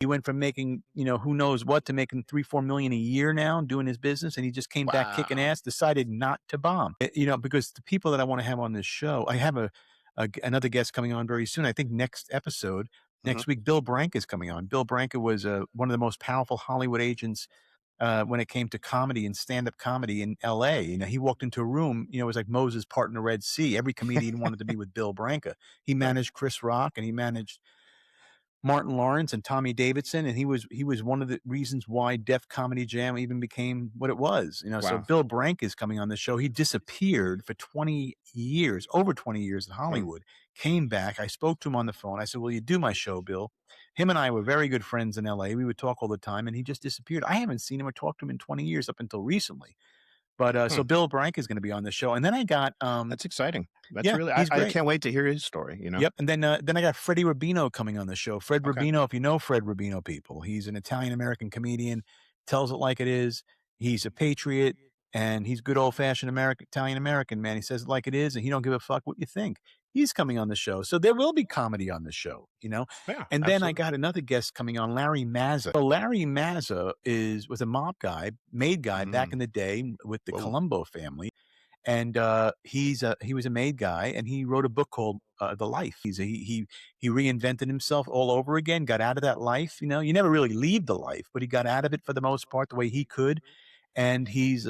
He went from making, who knows what to making 3, 4 million a year now doing his business. And he just came back kicking Wow. ass, decided not to bomb. Because the people that I want to have on this show, I have another guest coming on very soon. I think next episode, Mhm. next week, Bill Branca is coming on. Bill Branca was one of the most powerful Hollywood agents when it came to comedy and stand-up comedy in LA. He walked into a room, it was like Moses parting the Red Sea. Every comedian wanted to be with Bill Branca. He Right. managed Chris Rock and he managed Martin Lawrence and Tommy Davidson, and he was one of the reasons why Def Comedy Jam even became what it was. So Wow. Bill Brank is coming on the show. He disappeared for 20 years, over 20 years in Hmm. Hollywood, came back. I spoke to him on the phone. I said, "Will you do my show, Bill?" Him and I were very good friends in LA. We would talk all the time, and he just disappeared. I haven't seen him or talked to him in 20 years up until recently. But Hmm. so Bill Brank is going to be on the show. And then I got That's exciting. That's yeah, really he's I great. can't wait to hear his story. Yep, and then I got Freddie Rubino coming on the show. Fred Okay. Rubino, if you know Fred Rubino, people, he's an Italian American comedian, tells it like it is. He's a patriot, and he's good old fashioned American Italian American man. He says it like it is, and he don't give a fuck what you think. He's coming on the show, so there will be comedy on the show. Yeah, And then I absolutely. got another guest coming on, Larry Mazza. So Larry Mazza was a mob guy, made guy back Mm. in the day with the Whoa. Colombo family, and he was a made guy, and he wrote a book called The Life. He reinvented himself all over again, got out of that life. You never really leave the life, but he got out of it for the most part the way he could. And he's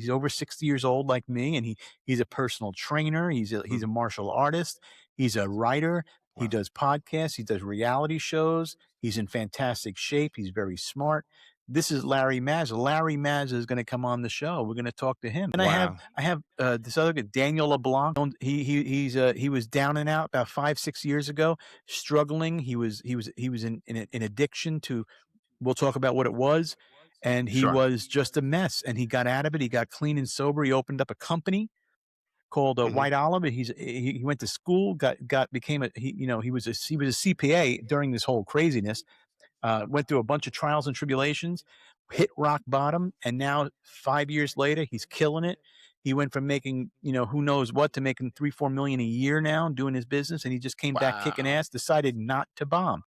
over 60 years old like me, and he's a personal trainer. He's a Mhm. martial artist. He's a writer. He Wow. does podcasts. He does reality shows. He's in fantastic shape. He's very smart. This is Larry Mazza. Larry Mazza is going to come on the show. We're going to talk to him. And Wow. I have this other guy, Daniel LeBlanc. He was down and out about 5, 6 years ago, struggling. He was in addiction to. We'll talk about what it was, and he Sure. was just a mess. And he got out of it. He got clean and sober. He opened up a company called Mhm. White Olive. He went to school, got became a he was a CPA during this whole craziness. Went through a bunch of trials and tribulations, hit rock bottom, and now 5 years later, he's killing it. He went from making, who knows what to making 3, 4 million a year now doing his business, and he just came back kicking Wow. ass, decided not to bomb.